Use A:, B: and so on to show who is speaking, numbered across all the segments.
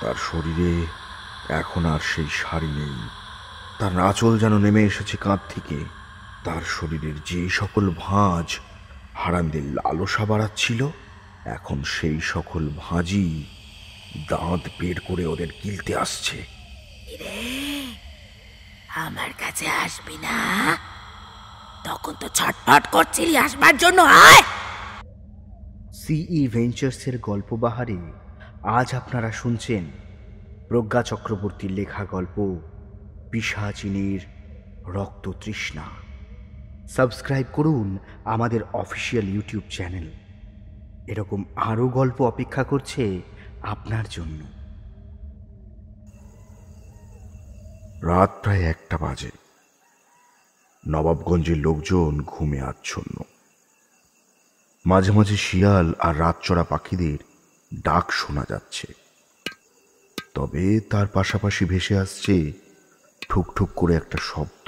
A: তার শরীরে এখন আর সেই শাড়ি নেই। তার আঁচল যেন নেমে এসেছে কাঁধ থেকে। তার শরীরের যে সকল ভাঁজ হারানদের লালসা বাড়াচ্ছিল, এখন সেই সকল ভাঁজই দাঁত বের করে ওদের গিলতে আসছে।
B: আমার কাছে আসবি না? তখন তো ছটফট করছিলি আসবার জন্য। আয়।
C: সিই ভেঞ্চার্সের গল্পবাহারে আজ আপনারা শুনছেন প্রজ্ঞা চক্রবর্তীর লেখা গল্প পিশাচিনীর রক্ত তৃষ্ণা। সাবস্ক্রাইব করুন আমাদের অফিসিয়াল ইউটিউব চ্যানেল। এরকম আরও গল্প অপেক্ষা করছে আপনার জন্য।
A: রাত প্রায় 1টা বাজে। নবাবগঞ্জের লোকজন ঘুমে আচ্ছন্ন। মাঝে মাঝে শিয়াল আর রাতচরা পাখিদের ডাক শোনা যাচ্ছে, তবে তার পাশাপাশি ভেসে আসছে ঠুকঠুক করে একটা শব্দ।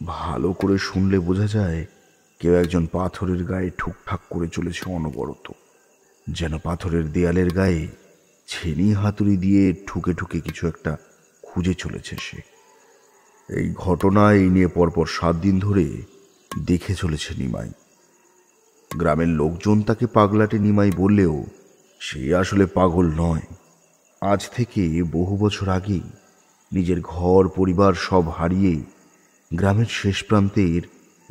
A: ভালো করে শুনলে বোঝা যায় কেউ একজন পাথরের গায়ে ঠুকঠাক করে চলেছে অনবরত, যেন পাথরের দেয়ালের গায়ে ছেনি হাতুড়ি দিয়ে ঠুকে ঠুকে কিছু একটা খুঁজে চলেছে সে। এই ঘটনা এই নিয়ে পরপর 7 দিন ধরে দেখে চলেছে নিমাই। গ্রামের লোকজন তাকে পাগলাটে নিমাই বললেও সে আসলে পাগল নয়। আজ থেকে বহু বছর আগেই নিজের ঘর পরিবার সব হারিয়ে গ্রামের শেষ প্রান্তের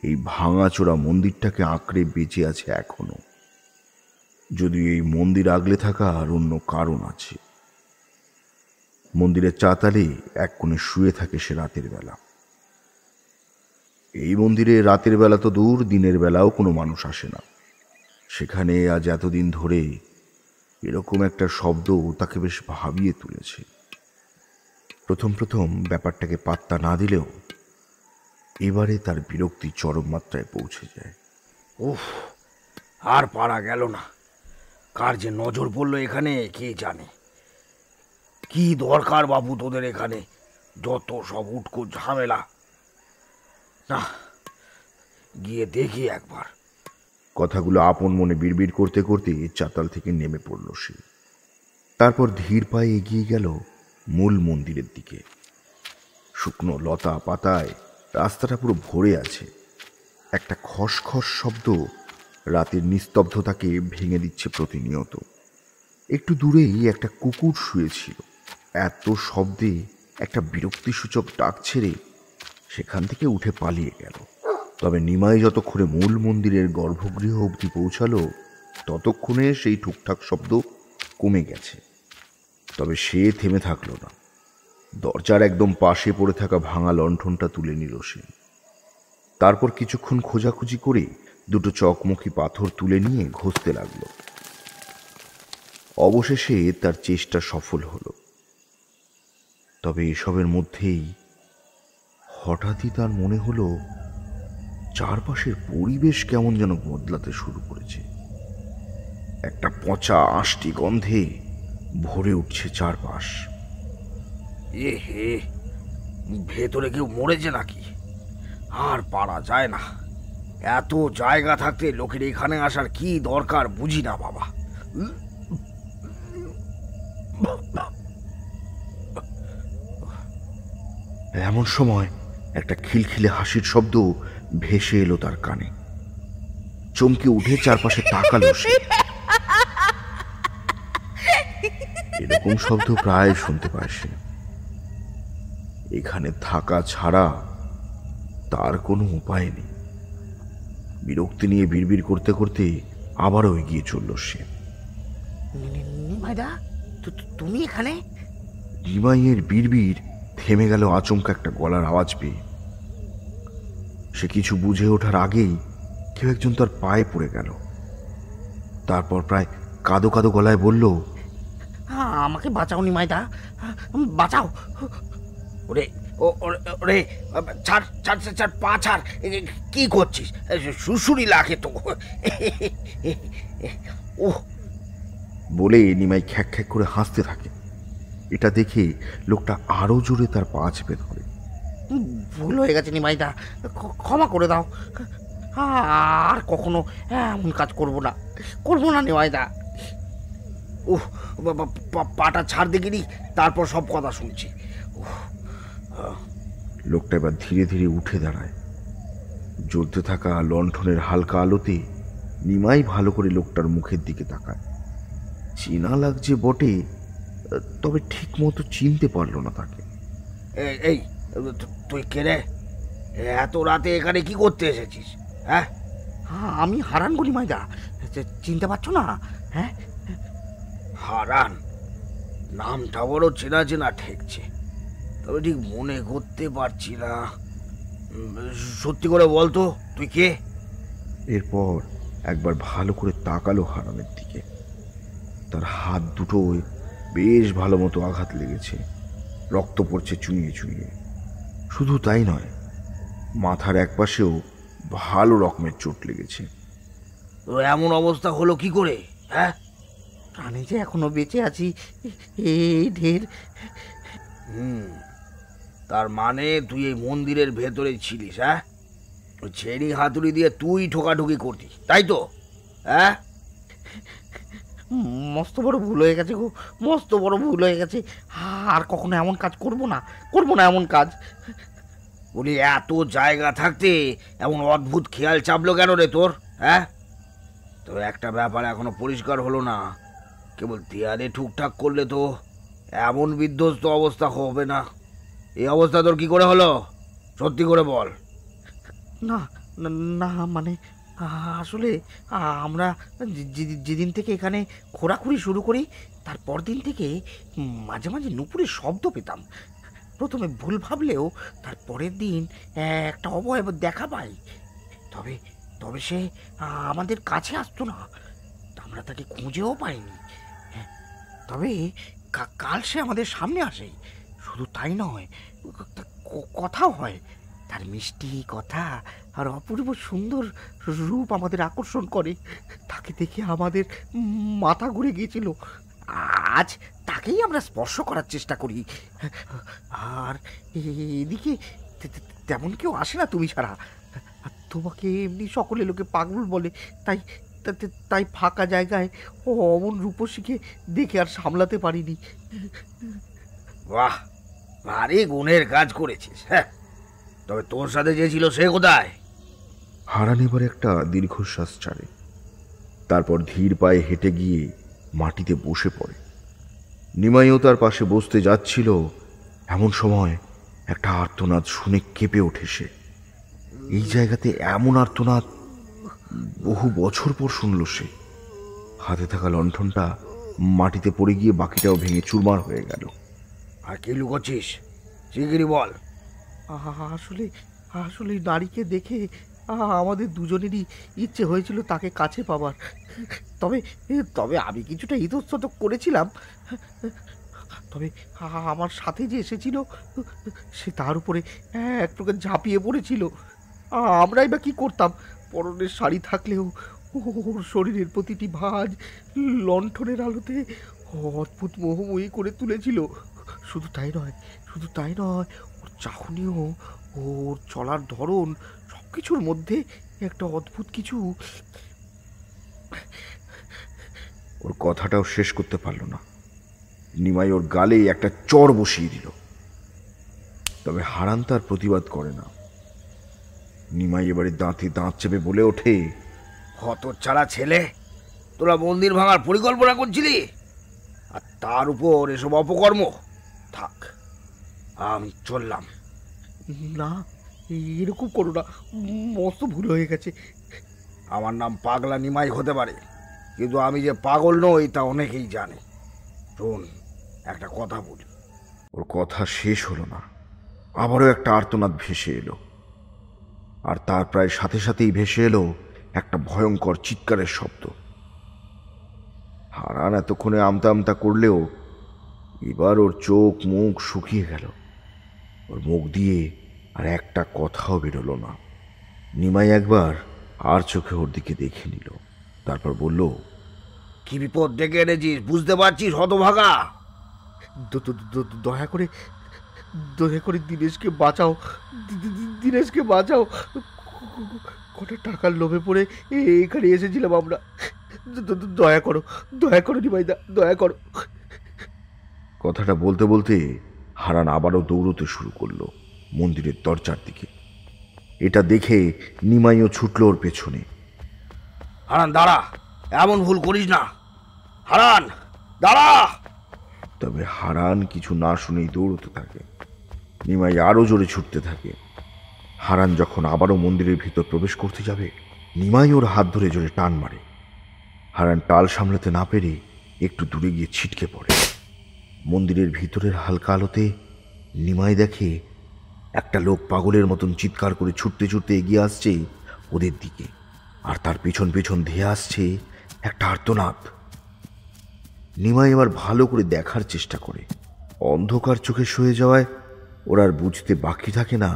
A: এই ভাঙাচোরা মন্দিরটাকে আঁকড়ে বেঁচে আছে এখনো। যদিও এই মন্দির আগলে থাকার অন্য কারণ আছে। মন্দিরের চাতালে এক কোণে শুয়ে থাকে সে রাতের বেলা। এই মন্দিরে রাতের বেলা তো দূর, দিনের বেলাও কোনো মানুষ আসে না। সেখানে আজ এতদিন ধরে এরকম একটা শব্দ তাকে বেশ ভাবিয়ে তুলেছে। প্রথম প্রথম ব্যাপারটাকে পাত্তা না দিলেও এবারে তার বিরক্তি চরম মাত্রায় পৌঁছে যায়।
D: উফ, আর পারা গেল না। কার যে নজর পড়লো এখানে কে জানে। কি দরকার বাবু তোদের এখানে? যত সব উটকো ঝামেলা। না, গিয়ে দেখি একবার।
A: কথাগুলো আপন মনে বিড়বিড় করতে করতে চাতাল থেকে নেমে পড়ল সে। তারপর ধীর পায়ে এগিয়ে গেল মূল মন্দিরের দিকে। শুকনো লতা পাতায় রাস্তাটা পুরো ভরে আছে। একটা খসখস শব্দ রাতের নিস্তব্ধতাকে ভেঙে দিচ্ছে প্রতিনিয়ত। একটু দূরেই একটা কুকুর শুয়েছিল। এত শব্দে একটা বিরক্তিসূচক ডাক ছেড়ে সেখান থেকে উঠে পালিয়ে গেল। তবে নিমাই যতক্ষণে মূল মন্দিরের গর্ভগৃহ অবধি পৌঁছালো ততক্ষণে সেই ঠুকঠাক শব্দ কমে গেছে। তবে সে থেমে থাকলো না। দরজার একদম পাশে পড়ে থাকা ভাঙা লণ্ঠনটা তুলে নিল সে। তারপর কিছুক্ষণ খোঁজাখুঁজি করে দুটো চকমকি পাথর তুলে নিয়ে ঘষতে লাগলো। অবশেষে তার চেষ্টা সফল হলো। তবে এসবের মধ্যেই হঠাৎই তার মনে হলো চারপাশের পরিবেশ কেমন যেন বদলাতে শুরু করেছে। একটা পচা আষ্টি গন্ধে ভরে উঠছে চারপাশ।
D: এ হে, ভেতরে কেউ মরেছে নাকি? আর পারা যায় না। এত জায়গা থাকতে লোকের এখানে আসার কি দরকার বুঝি না বাবা।
A: এমন সময় একটা খিলখিলে হাসির শব্দ ভেসে এলো তার কানে। চমকে উঠে চারপাশে তাকালো সে। এরকম শব্দ প্রায় শুনতে পায় সে। এখানে থাকা ছাড়া তার কোনো উপায় নেই। বিরক্তি নিয়ে বিড়বিড় করতে করতে আবারও এগিয়ে চলল সে।
B: নিমাইদা, তুমি এখানে?
A: নিমাইয়ের বিড়বিড় থেমে গেল আচমকা একটা গলার আওয়াজ পেয়ে। সে কিছু বুঝে ওঠার আগেই কেউ একজন তার পায়ে পড়ে গেল। তারপর প্রায় কাঁদো কাঁদো গলায় বলল,
B: আমাকে বাঁচাও নিমাইদা, বাঁচাও।
D: ওরে ওরে, ছাড় ছাড় ছাড়, পা ছাড়। কি করছিস? শুশুরি লাগে তো। ও
A: বলে নিমাই খ্যাক খ্যাক করে হাসতে থাকে। এটা দেখে লোকটা আরো জোরে তার পা চেপে ধরে।
B: ভুল হয়ে গেছে নিমাইদা, ক্ষমা করে দাও। আর কখনো এমন কাজ করব না নিমাইদা।
D: ওহ, পাটা ছাড় দেখিনি, তারপর সব কথা শুনছি।
A: লোকটা এবার ধীরে ধীরে উঠে দাঁড়ায়। জ্বলতে থাকা লণ্ঠনের হালকা আলোতে নিমাই ভালো করে লোকটার মুখের দিকে তাকায়। চেনা লাগছে বটে, তবে ঠিক মতো চিনতে পারলো না তাকে।
D: এই তুই কে রে? এত রাতে এখানে কি করতে এসেছিস? হ্যাঁ,
C: আমি হারান বলি মাইদা, চিনতে পারছো না? হ্যাঁ,
D: হারান নামটা বড় চেনা চেনা ঠেকছে, তবে ঠিক মনে করতে পারছি না। সত্যি করে বল তো, তুই কে?
A: এরপর একবার ভালো করে তাকালো হারানের দিকে। তার হাত দুটোয় বেশ ভালো মতো আঘাত লেগেছে, রক্ত পড়ছে চুইয়ে চুইয়ে। শুধু তাই নয়, মাথার একপাশেও ভালো রকমের চোট লেগেছে।
D: তো এমন অবস্থা হলো কি করে? হ্যাঁ,
C: প্রাণে যে এখনো বেঁচে আছি এই ঢের।
D: তার মানে তুই এই মন্দিরের ভেতরে ছিলিস? হ্যাঁ, ওই ছেড়ি হাতুড়ি দিয়ে তুই ঠোকাঠুকি করতিস, তাই তো? হ্যাঁ,
C: মস্ত বড় ভুল হয়ে গেছে গো, মস্ত বড় ভুল হয়ে গেছে। আর কখনো এমন কাজ করব না, করব না এমন কাজ।
D: বলি এত জায়গা থাকতে এমন অদ্ভুত খেয়াল চাপলো কেন রে তোর? হ্যাঁ, তো একটা ব্যাপার এখনো পরিষ্কার হলো না, কেবল দেয়ালে ঠুকঠাক করলে তো এমন বিধ্বস্ত অবস্থা হবে না। এই অবস্থা তোর কি করে হলো? সত্যি করে বল।
C: না না, না মানে আসলে আমরা যেদিন থেকে এখানে খোঁড়াখুড়ি শুরু করি, তারপর দিন থেকে মাঝে মাঝে নুপুরের শব্দ পেতাম। প্রথমে ভুল ভাবলেও তার পরের দিন একটা অবয়ব দেখা পাই। তবে তবে সে আমাদের কাছে আসতো না, আমরা তাকে খুঁজেও পাইনি। তবে কাল সে আমাদের সামনে আসে। শুধু তাই নয়, কথাও হয়। তার মিষ্টি কথা আর অপূর্ব সুন্দর রূপ আমাদের আকর্ষণ করে। তাকে দেখে আমাদের মাথা ঘুরে গিয়েছিল। আজ তাকেই আমরা স্পর্শ করার চেষ্টা করি। আর এদিকে তেমন কেউ আসে না তুমি ছাড়া। তোমাকে এমনি সকলে লোকে পাগল বলে, তাই তাই ফাঁকা জায়গায় অমন রূপসীকে দেখে আর সামলাতে পারিনি।
D: বাহ, ভারী গুণের কাজ করেছিস। হ্যাঁ, তবে তোর সাথে যে ছিল সে কোথায়?
A: হারান এবার একটা দীর্ঘশ্বাস ছাড়ে, তারপর ধীর পায়ে হেঁটে গিয়ে মাটিতে বসে পড়ে। নিমাইও তার পাশে বসতে যাচ্ছিল, এমন সময় একটা আর্তনাদ শুনে কেঁপে ওঠে সে। এই জায়গাতে এমন আর্তনাদ বহু বছর পর শুনল সে। হাতে থাকা লণ্ঠনটা মাটিতে পড়ে গিয়ে বাকিটাও ভেঙে চুরমার হয়ে গেল।
D: আর কি লুকোচ্ছিস? শিগগিরই বল।
C: আসলে আসলে নারীকে দেখে আমাদের দুজনেরই ইচ্ছে হয়েছিল তাকে কাছে পাবার। তবে তবে আমি কিছুটা ইতস্তত করেছিলাম। তবে আমার সাথে যে এসেছিল সে তার উপরে এক প্রকার ঝাঁপিয়ে পড়েছিল। আমরাই বা কি করতাম? পরনের শাড়ি থাকলেও ওর শরীরের প্রতিটি ভাঁজ লণ্ঠনের আলোতে অদ্ভুত মোহময়ী করে তুলেছিল। শুধু তাই নয়, ওর চাহনিও, ওর চলার ধরন, সব কিছুর মধ্যে একটা অদ্ভুত কিছু।
A: ওর কথাটাও শেষ করতে পারল না। নিমাই ওর গালে একটা চড় বসিয়ে দিল। তবে হারান তার প্রতিবাদ করে না। নিমাই এবারে দাঁতে দাঁত চেপে বলে ওঠে,
D: হতচ্ছাড়া ছেলে, তোরা মন্দির ভাঙার পরিকল্পনা করছিলি, আর তার উপর এসব অপকর্ম। থাক, আমি চললাম।
C: না, এরকম করো না, মস্ত ভুল হয়ে গেছে।
D: আমার নাম পাগলা নিমাই হতে পারে, কিন্তু আমি যে পাগল নই তা অনেকেই জানে। শোন, একটা কথা বলি।
A: ওর কথা শেষ হলো না, আবারও একটা আর্তনাদ ভেসে এলো। আর তার প্রায় সাথে সাথেই ভেসে এলো একটা ভয়ঙ্কর চিৎকারের শব্দ। হারান এতক্ষণে আমতা আমতা করলেও এবার ওর চোখ মুখ শুকিয়ে গেল। ওর মুখ দিয়ে আর একটা কথাও বেরোলো না। নিমাই একবার আর চোখে ওর দিকে দেখে নিল, তারপর বলল,
D: কি বিপদ ডেকে এনেছিস বুঝতে পারছিস হতভাগা?
C: দয়া করে দিনেশকে বাঁচাও, দিনেশকে বাঁচাও। কটা টাকার লোভে পড়ে এখানে এসেছিলাম আমরা। দয়া করো, দয়া করো নিমাইদা, দয়া করো।
A: কথাটা বলতে বলতে হারান আবারও দৌড়তে শুরু করলো মন্দিরের দরজার দিকে। এটা দেখে নিমাইও ছুটল ওর পেছনে।
D: হারান দাঁড়া, এমন ভুল করিস না। হারান দাঁড়া।
A: তবে হারান কিছু না শুনেই দৌড়তে থাকে। নিমাই আরো জোরে ছুটতে থাকে। হারান যখন আবারও মন্দিরের ভিতর প্রবেশ করতে যাবে, নিমাই ওর হাত ধরে জোরে টান মারে। হারান টাল সামলাতে না পেরে একটু দূরে গিয়ে ছিটকে পড়ে। মন্দিরের ভিতরের হালকা আলোতে নিমাই দেখে একটা লোক পাগলের মতন চিৎকার করে ছুটতে ছুটতে এগিয়ে আসছে ওদের দিকে, আর তার পেছন পেছন ধেয়ে আসছে একটা আর্তনাদ। নিমাই এবার ভালো করে দেখার চেষ্টা করে। অন্ধকার চোখে শুয়ে যাওয়ায় ওর আর বুঝতে বাকি থাকে না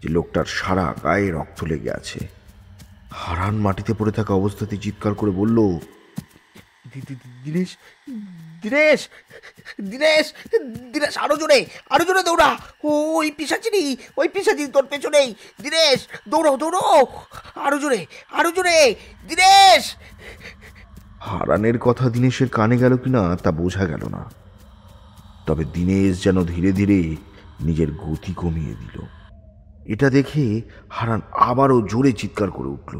A: যে লোকটার সারা গায়ে রক্ত লেগে আছে। হারান মাটিতে পড়ে থাকা অবস্থাতে চিৎকার করে বলল,
C: দিনেশ, দিনেশ, দিনেশ, দিনেশ, আরো জোরে, আরো জোরে দৌড়া। ওই পিশাচিনি, ওই পিশাচিনি তোর পেছনেই। দিনেশ, দৌড়ো, দৌড়ো, আরো জোরে, আরো জোরে, দিনেশ।
A: হারানের কথা দিনেশের কানে গেল কিনা তা বোঝা গেল না। তবে দিনেশ যেন ধীরে ধীরে নিজের গতি কমিয়ে দিল। এটা দেখে হারান আবারও জোরে চিৎকার করে উঠল।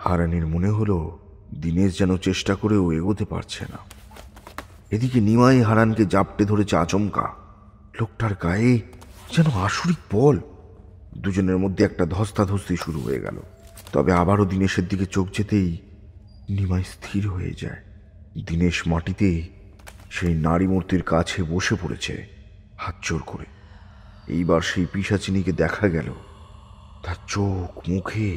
A: হারানের মনে হলো দিনেশ যেন চেষ্টা করেও এগোতে পারছে না। এদিকে নিমাই হারানকে জাপটে ধরেছে আচমকা। লোকটার গায়ে যেন আসুরিক বল। দুজনের মধ্যে একটা ধস্তাধস্তি শুরু হয়ে গেল। তবে আবারও দিনেশের দিকে চোখ যেতেই নিমাই স্থির হয়ে যায়। দিনেশ মাটিতে সেই নারী মূর্তির কাছে বসে পড়েছে হাত জোর করে। এইবার সেই পিশাচিনীকে দেখা গেল। তার চোখ মুখে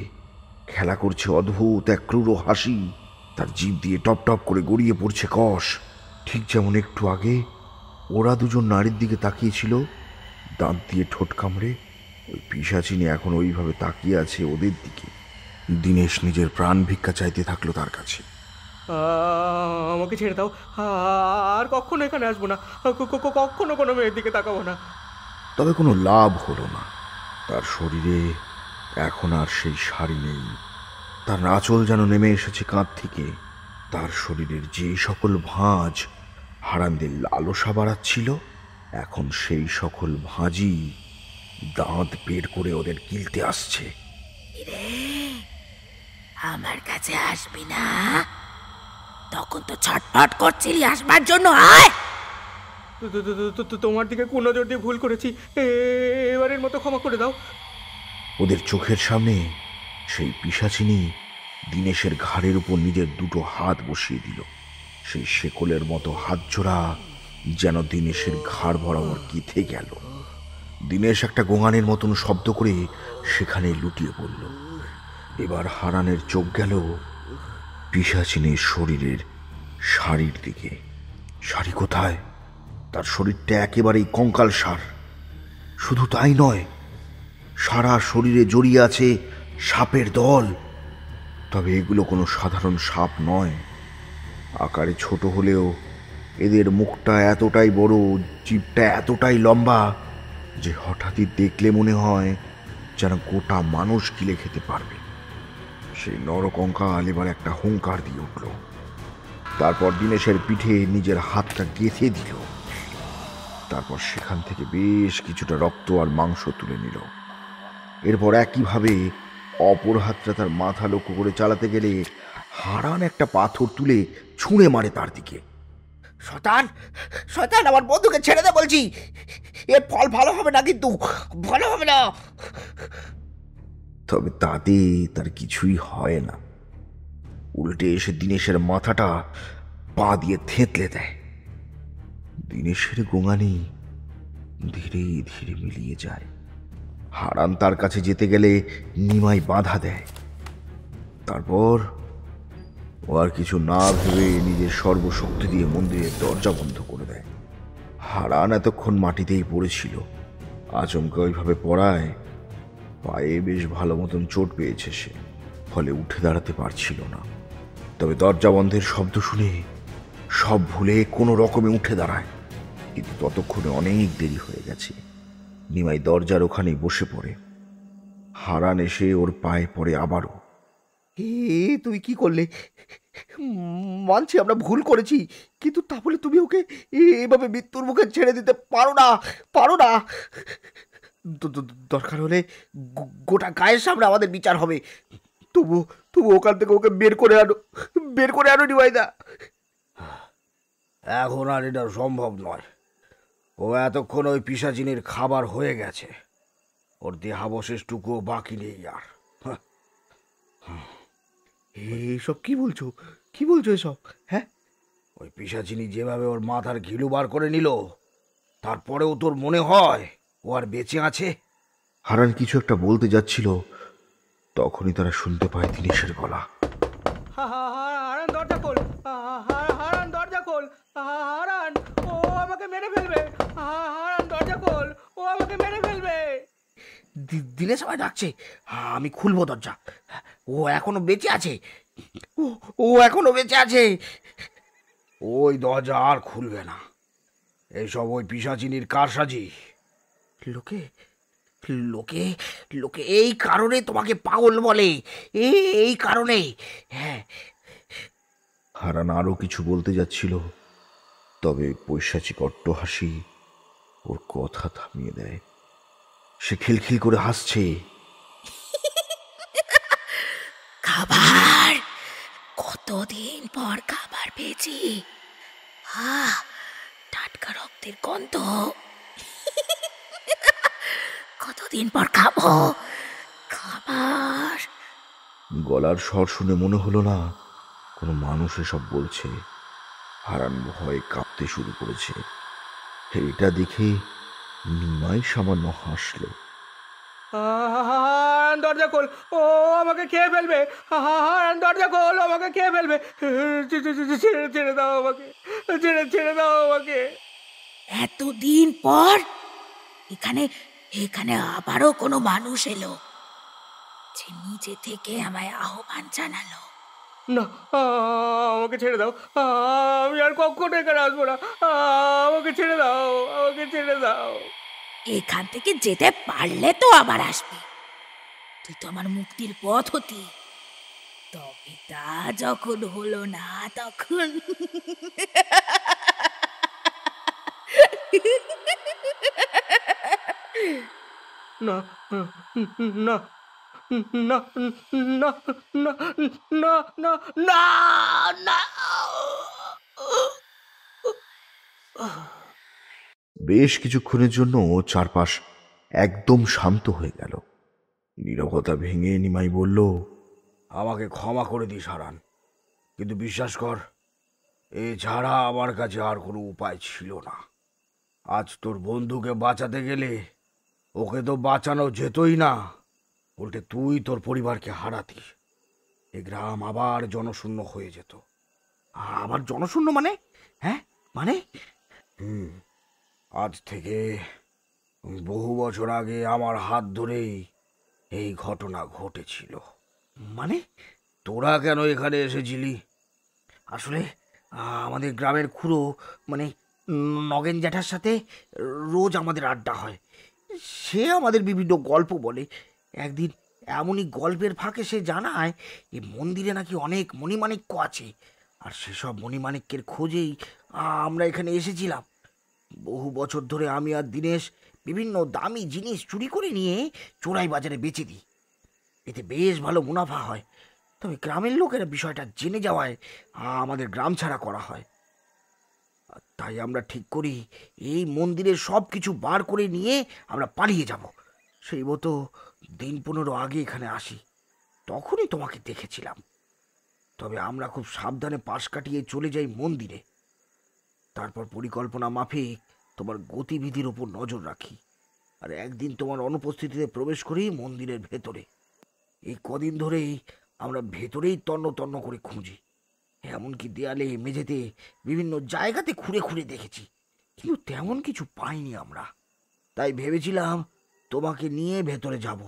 A: খেলা করছে অদ্ভুত এক ক্রূর হাসি। তার জিভ দিয়ে টপ টপ করে গড়িয়ে পড়ছে কষ। ঠিক যেমন একটু আগে ওরা দুজন নারীর দিকে তাকিয়েছিল দাঁত দিয়ে ঠোঁট কামড়ে, ওই পিশাচিনী এখন ওইভাবে তাকিয়ে আছে ওদের দিকে। দিনেশ নিজের প্রাণ ভিক্ষা চাইতে থাকলো তার কাছে।
E: আমাকে ছেড়ে দাও, আর কখনো এখানে আসবো না, কখনো কোনো মেয়ের দিকে তাকাবো না।
A: তবে কোনো লাভ হলো না। তার শরীরে এখন আর সেই শাড়ি নেই। তার আঁচল যেন নেমে এসেছে কাঁধ থেকে। তার শরীরের যে সকল ভাঁজ হারানদের লালসা বাড়াচ্ছিল, এখন সেই সকল ভাঁজই দাঁত বের করে ওদের গিলতে আসছে।
B: আমার কাছে আসবি না? তখন তো ছটফট করছিলি আসবার জন্য, আয়।
E: তোমার দিকে কোন নজর দিয়ে ভুল করেছি, এবারের মতো ক্ষমা করে দাও।
A: ওদের চোখের সামনে সেই পিশাচিনী দিনেশের ঘাড়ের উপর নিজের দুটো হাত বসিয়ে দিল। সেই শেকলের মতো হাত জোড়া যেন দিনেশের ঘাড় বরাবর গেঁথে গেল। দিনেশ একটা গোঙানের মতন শব্দ করে সেখানে লুটিয়ে পড়ল। এবার হারানের চোখ গেল পিশাচিনীর শরীরের শাড়ির দিকে। শাড়ি কোথায়? তার শরীরটা একেবারেই কঙ্কালসার। শুধু তাই নয়, সারা শরীরে জড়িয়ে আছে সাপের দল। তবে এগুলো কোনো সাধারণ সাপ নয়। আকারে ছোট হলেও এদের মুখটা এতটাই বড়, জিভটা এতটাই লম্বা যে হঠাৎই দেখলে মনে হয় যেন গোটা মানুষ গিলে খেতে পারবে। সেই নরকঙ্কাল এবার একটা হুঙ্কার দিয়ে উঠল। তারপর দিনেশের পিঠে নিজের হাতটা গেঁথে দিল। তারপর সেখান থেকে বেশ কিছুটা রক্ত আর মাংস তুলে নিল। এরপর একইভাবে অপর হাতটা তার মাথা লক্ষ্য করে চালাতে গেলে হারান একটা পাথর তুলে ছুঁড়ে মারে তার দিকে।
C: শয়তান, শয়তান, আমার বন্ধুকে ছেড়ে দে বলছি। এর ফল ভালো হবে না, কিন্তু ভালো হবে না।
A: তবে তাতে তার কিছুই হয় না। উল্টে এসে দিনেশের মাথাটা পা দিয়ে থেঁতলে দেয়। দিনেশের গোঙানি ধীরে ধীরে মিলিয়ে যায়। হারান তার কাছে যেতে গেলে নিমাই বাধা দেয়। তারপর ও আর কিছু না ভেবে নিজের সর্বশক্তি দিয়ে মন্দিরের দরজা বন্ধ করে দেয়। হারান এতক্ষণ মাটিতেই পড়েছিল। আচমকা ওইভাবে পড়ায় পায়ে বেশ ভালো মতন চোট পেয়েছে সে, ফলে উঠে দাঁড়াতে পারছিল না। তবে দরজা বন্ধের শব্দ শুনে সব ভুলে কোনো রকমে উঠে দাঁড়ায়। কিন্তু ততক্ষণে অনেক দেরি হয়ে গেছে। নিমাই দরজার ওখানেই বসে পড়ে। হারান এসে ওর পায়ে পড়ে আবারও।
C: এ তুমি কি করলে? মানছি আমরা ভুল করেছি, কিন্তু তা বলে তুমি ওকে এভাবে মৃত্যুর মুখে ছেড়ে দিতে পারো না, পারো না। দরকার হলে গোটা গায়ের সামনে আমাদের বিচার হবে। তবু তবু ওখান থেকে ওকে বের করে আনো, বের করে আনো নিমাইদা।
D: এখন আর এটা সম্ভব নয়। ও এতক্ষণ ওই পিশাচিনীর খাবার হয়ে গেছে, ওর দেহাবশেষটুকুও বাকি নেই আর।
C: এইসব কি বলছো, কি বলছো এসব? হ্যাঁ,
D: ওই পিশাচিনী যেভাবে ওর মাথার ঘিলু বার করে নিল, তারপরেও তোর মনে হয় ও আর বেঁচে আছে?
A: হারান কিছু একটা বলতে যাচ্ছিল, তখনই তারা শুনতে পায় দিনেশের গলা।
E: হারান দরজা খোল, হারান দরজা খোল, হারান ও আমাকে মেরে ফেলবে, হারান দরজা খোল, ও আমাকে মেরে ফেলবে।
C: দিনে সবাই ডাকছে, আমি খুলবো দরজা। ও এখনো বেঁচে আছে, ও এখনো বেঁচে আছে।
D: ওই দরজা আর খুলবে না। এইসব ওই পিশাচিনীর কারসাজি।
C: লোকে লোকে লোকে এই কারণে তোমাকে পাগল বলে, এই কারণে। হ্যাঁ,
A: হারান আরো কিছু বলতে যাচ্ছিল, তবে পৈশাচিক অট্টহাসি ওর কথা থামিয়ে দেয়। সে খিলখিল করে হাসছে।
B: খাবার, কতদিন পর খাবার পেয়েছি। টাটকা রক্তের গন্ধ। কতদিন পর খাবো খাবার।
A: গলার স্বর শুনে মনে হলো না কোনো মানুষ এসব বলছে। হারান ভয়ে কাঁপতে শুরু করেছে। এটা দেখে নিমাই সামান্য হাসলো।
E: হারান দরজা খোল, ও আমাকে খেয়ে ফেলবে, হারান দরজা খোল, আমাকে খেয়ে ফেলবে। ছেড়ে ছেড়ে দাও আমাকে, ছেড়ে দাও আমাকে।
B: এতদিন পর এখানে এখানে আবারও কোনো মানুষ এলো, যে নিজে থেকে আমায় আহ্বান জানালো।
E: না, আমাকে ছেড়ে দাও, আমি আর কখনো এখানে আসবো না, আমাকে ছেড়ে দাও, আমাকে ছেড়ে দাও।
B: এখান থেকে যেতে পারলে তো আবার আসবি। তুই তো আমার মুক্তির পথ হতি। তবে তা যখন হলো না, তখন
E: না, না, না, না, না, না, না, না, না।
A: বেশ কিছুক্ষণের জন্য চারপাশ একদম শান্ত হয়ে গেল। নীরবতা ভেঙে নিমাই বলল,
D: আমাকে ক্ষমা করে দিস হারান, কিন্তু বিশ্বাস কর, এছাড়া আমার কাছে আর কোনো উপায় ছিল না। আজ তোর বন্ধুকে বাঁচাতে গেলে ওকে তো বাঁচানো যেতই না, উল্টে তুই তোর পরিবারকে হারাতিস। এ গ্রাম আবার জনশূন্য হয়ে যেত।
C: আবার জনশূন্য মানে? হ্যাঁ মানে?
D: আজ থেকে বহু বছর আগে আমার হাত ধরেই এই ঘটনা ঘটেছিল।
C: মানে
D: তোরা কেন এখানে এসেছিলি?
C: আসলে আমাদের গ্রামের খুড়ো, মানে নগেন জ্যাঠার সাথে রোজ আমাদের আড্ডা হয়। সে আমাদের বিভিন্ন গল্প বলে। একদিন এমনই গল্পের ফাঁকে সে জানায় এই মন্দিরে নাকি অনেক মণিমাণিক্য আছে, আর সেসব মণিমাণিক্যের খোঁজেই আমরা এখানে এসেছিলাম। বহু বছর ধরে আমি আর দিনেশ বিভিন্ন দামি জিনিস চুরি করে নিয়ে চোরাই বাজারে বেচে দিই। এতে বেশ ভালো মুনাফা হয়। তবে গ্রামের লোকেরা বিষয়টা জেনে যাওয়ায় আমাদের গ্রাম ছাড়া করা হয়। তাই আমরা ঠিক করি এই মন্দিরের সব কিছু বার করে নিয়ে আমরা পালিয়ে যাব। সেই মতো দিন 15 আগে এখানে আসি, তখনই তোমাকে দেখেছিলাম। তবে আমরা খুব সাবধানে পাশ কাটিয়ে চলে যাই মন্দিরে। তারপর পরিকল্পনা মাফিক তোমার গতিবিধির ওপর নজর রাখি, আর একদিন তোমার অনুপস্থিতিতে প্রবেশ করি মন্দিরের ভেতরে। এই কদিন ধরেই আমরা ভেতরেই তন্ন তন্ন করে খুঁজি। এমনকি দেয়ালে, মেঝেতে, বিভিন্ন জায়গাতে খুঁড়ে খুঁড়ে দেখেছি, কিন্তু তেমন কিছু পাইনি আমরা। তাই ভেবেছিলাম তোমাকে নিয়ে ভেতরে যাব,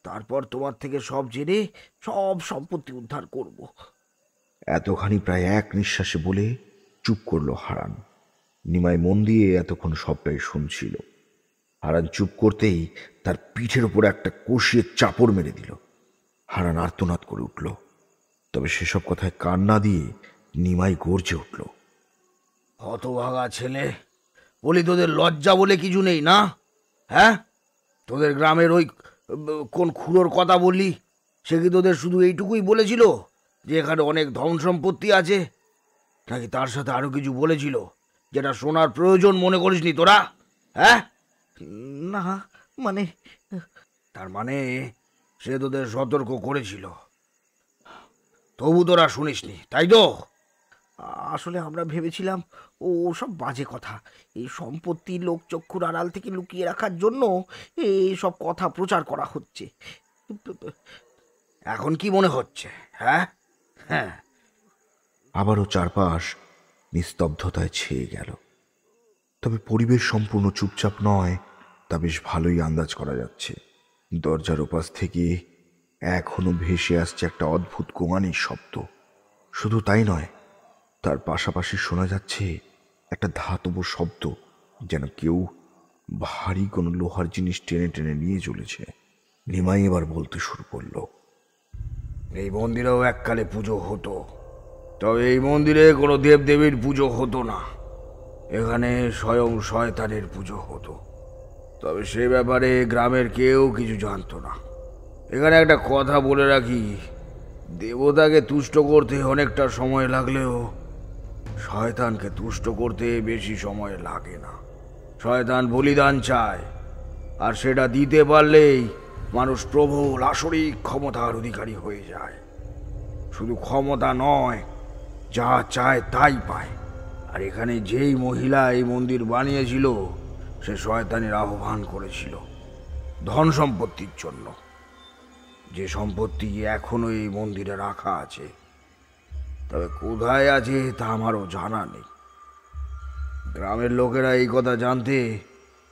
C: তারপর তোমার থেকে সব জেনে সব সম্পত্তি উদ্ধার করব।
A: এতখানি প্রায় এক নিঃশ্বাসে বলে চুপ করলো হারান। নিমাই মন দিয়ে এতক্ষণ সবটাই শুনছিল। হারান চুপ করতেই তার পিঠের ওপর একটা কষিয়ে চাপড় মেরে দিল। হারান আর্তনাদ করে উঠল। তবে সেসব কথায় কান না দিয়ে নিমাই গর্জে উঠল।
D: হতভাগা ছেলে, বলি তোদের লজ্জা বলে কিছু নেই না? হ্যাঁ, তোদের গ্রামের ওই কোন খুড়োর কথা বললি, সে কি তোদের শুধু এইটুকুই বলেছিল যে এখানে অনেক ধন সম্পত্তি আছে, নাকি তার সাথে আরো কিছু বলেছিল যেটা শোনার প্রয়োজন মনে করিসনি তোরা? হ্যাঁ,
C: না মানে
D: তার মানে সে তোদের সতর্ক করেছিল, তবু তোরা শুনিসনি, তাই তো?
C: আসলে আমরা ভেবেছিলাম ও সব বাজে কথা, এই সম্পত্তি লোকচক্ষুর আড়াল থেকে লুকিয়ে রাখার জন্য এই সব কথা প্রচার করা হচ্ছে।
D: এখন কি মনে হচ্ছে? হ্যাঁ হ্যাঁ
A: আবারও চারপাশ নিস্তব্ধতায় ছেয়ে গেল। তবে পরিবেশ সম্পূর্ণ চুপচাপ নয়, তা বেশ ভালোই আন্দাজ করা যাচ্ছে। দরজার ওপাশ থেকে এখনো ভেসে আসছে একটা অদ্ভুত গোঙানির শব্দ। শুধু তাই নয়, তার পাশাপাশি শোনা যাচ্ছে একটা ধাতব শব্দ, যেন কেউ ভারী কোনো লোহার জিনিস টেনে টেনে নিয়ে চলেছে। নিমাই এবার বলতে শুরু করলো।
D: এই মন্দিরেও এককালে পুজো হতো, তবে এই মন্দিরে কোনো দেবদেবীর পুজো হতো না, এখানে স্বয়ং শয়তানের পুজো হতো। তবে সে ব্যাপারে গ্রামের কেউ কিছু জানতো না। এখানে একটা কথা বলে রাখি, দেবতাকে তুষ্ট করতে অনেকটা সময় লাগলেও শয়তানকে তুষ্ট করতে বেশি সময় লাগে না। শয়তান বলিদান চায়, আর সেটা দিতে পারলেই মানুষ প্রবল আসরিক ক্ষমতার অধিকারী হয়ে যায়। শুধু ক্ষমতা নয়, যা চায় তাই পায়। আর এখানে যেই মহিলা এই মন্দির বানিয়েছিল, সে শয়তানের আহ্বান করেছিল ধন সম্পত্তির জন্য, যে সম্পত্তি এখনো এই মন্দিরে রাখা আছে। তবে কোথায় আছে তা আমারও জানা নেই। গ্রামের লোকেরা এই কথা জানতে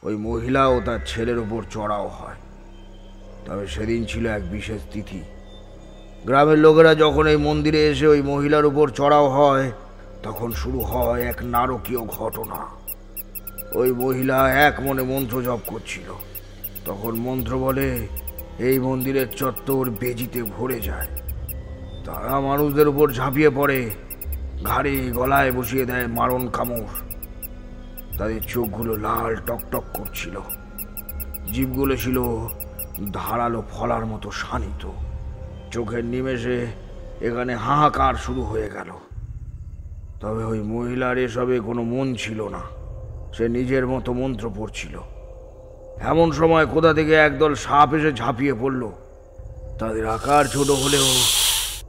D: ওই মহিলা ও তার ছেলের উপর চড়াও হয়। তবে সেদিন ছিল এক বিশেষ তিথি। গ্রামের লোকেরা যখন এই মন্দিরে এসে ওই মহিলার উপর চড়াও হয়, তখন শুরু হয় এক নারকীয় ঘটনা। ওই মহিলা এক মনে মন্ত্র জপ করছিল। তখন মন্ত্র বলে এই মন্দিরের চত্বর বেজিতে ভরে যায়। তারা মানুষদের উপর ঝাঁপিয়ে পড়ে, ঘাড়ে গলায় বসিয়ে দেয় মারণ কামড়। তাদের চোখগুলো লাল টকটক করছিল, জিভগুলো ছিল ধারালো ফলার মতো শানিত। চোখের নিমেষে এখানে হাহাকার শুরু হয়ে গেল। তবে ওই মহিলার এসবে কোনো মন ছিল না, সে নিজের মতো মন্ত্র পড়ছিল। এমন সময় কোথা থেকে একদল সাপ এসে ঝাঁপিয়ে পড়ল। তাদের আকার ছোট হলেও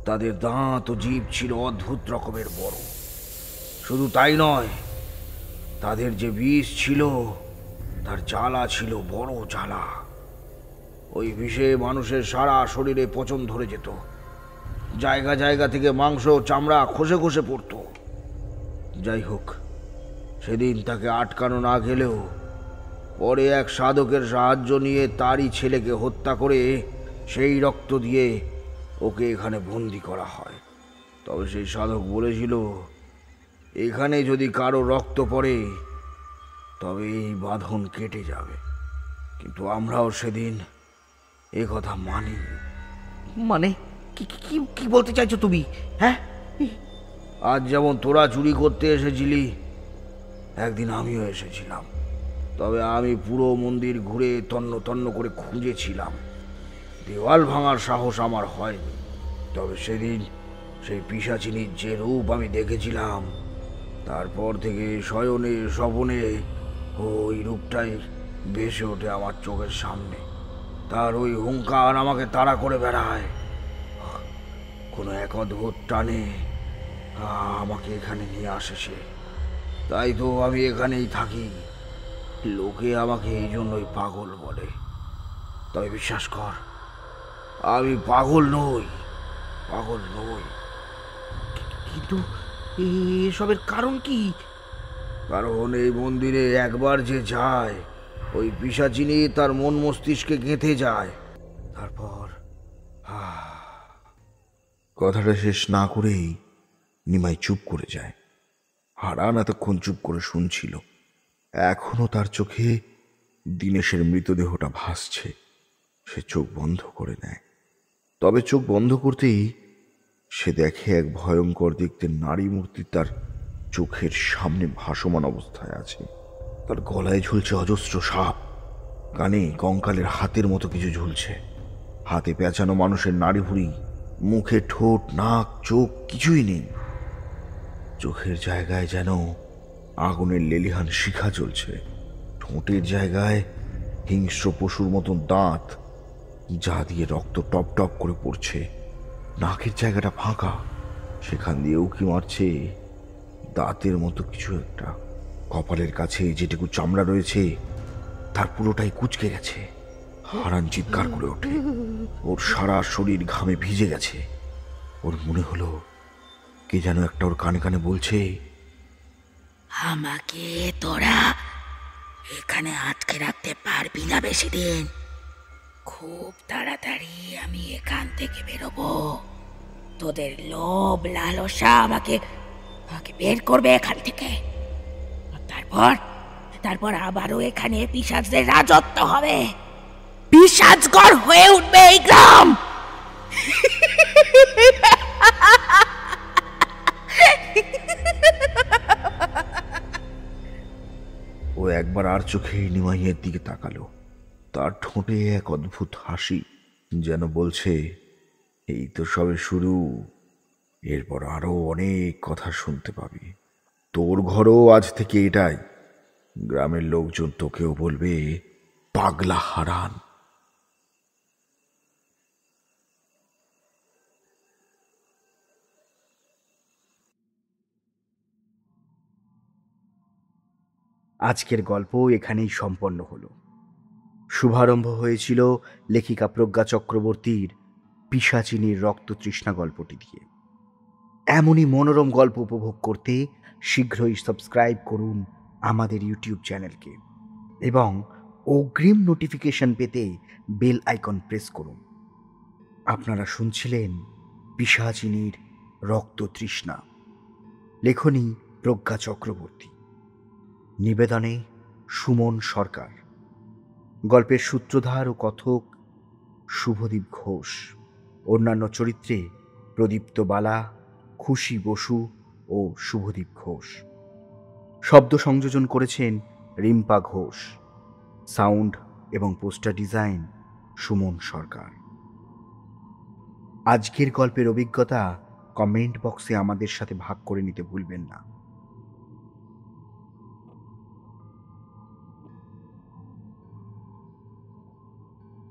D: তাদের দাঁত ও জিভ ছিল অদ্ভুত রকমের বড়। শুধু তাই নয়, তাদের যে বিষ ছিল তার জ্বালা ছিল বড় জ্বালা। ওই বিষে মানুষের সারা শরীরে পচন ধরে যেত, জায়গা জায়গা থেকে মাংস চামড়া খসে খসে পড়ত। যাই হোক, সেদিন তাকে আটকানো না গেলেও পরে এক সাধকের সাহায্য নিয়ে তারই ছেলেকে হত্যা করে সেই রক্ত দিয়ে ওকে এখানে বন্দি করা হয়। তবে সেই সাধক বলেছিল, এখানে যদি কারো রক্ত পড়ে তবে এই বাঁধন কেটে যাবে। কিন্তু আমরাও সেদিন এ কথা মানি।
C: মানে কি কি কি বলতে চাইছো তুমি? হ্যাঁ,
D: আজ যেমন তোরা চুরি করতে এসেছিলি, একদিন আমিও এসেছিলাম। তবে আমি পুরো মন্দির ঘুরে তন্ন তন্ন করে খুঁজেছিলাম, দেওয়াল ভাঙার সাহস আমার হয়নি। তবে সেদিন সেই পিশাচিনীর যে রূপ আমি দেখেছিলাম, তারপর থেকে শয়নে স্বপনে ওই রূপটাই ভেসে ওঠে আমার চোখের সামনে। তার ওই হুঙ্কার আমাকে তাড়া করে বেড়ায়। কোনো এক অদ্ভুত টানে আমাকে এখানে নিয়ে আসে সে। তাই তো আমি এখানেই থাকি। লোকে আমাকে এই জন্যই পাগল বলে। তবে বিশ্বাস কর, আমি পাগল নই, পাগল নই।
C: কিন্তু এসবের কারণ কি?
D: কারণ এই মন্দিরে একবার যে যায়, ওই পিশাচিনী তার মন মস্তিষ্কে গেঁথে যায়। তারপর
A: কথাটা শেষ না করেই নিমাই চুপ করে যায়। হারান এতক্ষণ চুপ করে শুনছিল। এখনো তার চোখে দীনেশের মৃতদেহটা ভাসছে। সে চোখ বন্ধ করে নেয়। তবে চোখ বন্ধ করতেই সে দেখে এক ভয়ঙ্কর দেখতে নারী মূর্তি তার চোখের সামনে ভাসমান অবস্থায় আছে। তার গলায় ঝুলছে অজস্র সাপ, কানে কঙ্কালের হাতের মতো কিছু ঝুলছে, হাতে পেঁচানো মানুষের নাড়ি ভুড়ি, মুখে ঠোঁট নাক চোখ কিছুই নেই। চোখের জায়গায় যেন আগুনের লেলিহান শিখা জ্বলছে, ঠোঁটের জায়গায় হিংস্র পশুর মতন দাঁত যা দিয়ে রক্ত টপ টপ করে পড়ছে, নাকের জায়গাটা ফাঁকা, সেখান দিয়ে উঁকি মারছে দাঁতের মতো কিছু একটা। কপালের কাছে যেটুকু চামড়া রয়েছে তার পুরোটাই কুঁচকে গেছে। হারান চিৎকার করে ওঠে, ওর সারা শরীর ঘামে ভিজে গেছে। ওর মনে হলো কে যেন একটা ওর কানে কানে বলছে,
B: আমাকে তোরা এখানে আটকে রাখতে পারবি না বেশি দিন। খুব তাড়াতাড়ি আমি এখান থেকে বেরোবো। তোদের লোভ লালসা আমাকে আমাকে বের করবে এখান থেকে। আর তারপর আবারও এখানে পিশাচদের রাজত্ব হবে। পিশাচগড় হয়ে উঠবে এই গ্রাম।
A: ও একবার আর চোখে নিমাইয়ের দিকে তাকালো। তার ঠোঁটে এক অদ্ভুত হাসি, যেন বলছে, এই তো সবে শুরু, এরপর আরো অনেক কথা শুনতে পাবি। তোর ঘরও আজ থেকে এটাই। গ্রামের লোকজন তোকেও বলবে পাগলা হারান।
F: আজকের গল্প এখানেই সম্পন্ন হলো। শুভারম্ভ হয়েছিল লেখিকা প্রজ্ঞা চক্রবর্তীর পিশাচিনীর রক্ত তৃষ্ণা গল্পটি দিয়ে। এমনই মনোরম গল্প উপভোগ করতে শীঘ্রই সাবস্ক্রাইব করুন আমাদের ইউটিউব চ্যানেলকে এবং অগ্রিম নোটিফিকেশন পেতে বেল আইকন প্রেস করুন। আপনারা শুনছিলেন পিশাচিনীর রক্ত তৃষ্ণা, লেখনী প্রজ্ঞা চক্রবর্তী, নিবেদনে সুমন সরকার, গল্পের সূত্রধার ও কথক শুভদীপ ঘোষ, অন্যান্য চরিত্রে প্রদীপ্ত বালা, খুশি বসু ও শুভদীপ ঘোষ। শব্দ সংযোজন করেছেন রিম্পা ঘোষ। সাউন্ড এবং পোস্টার ডিজাইন সুমন সরকার। আজকের গল্পের অভিজ্ঞতা কমেন্ট বক্সে আমাদের সাথে ভাগ করে নিতে ভুলবেন না।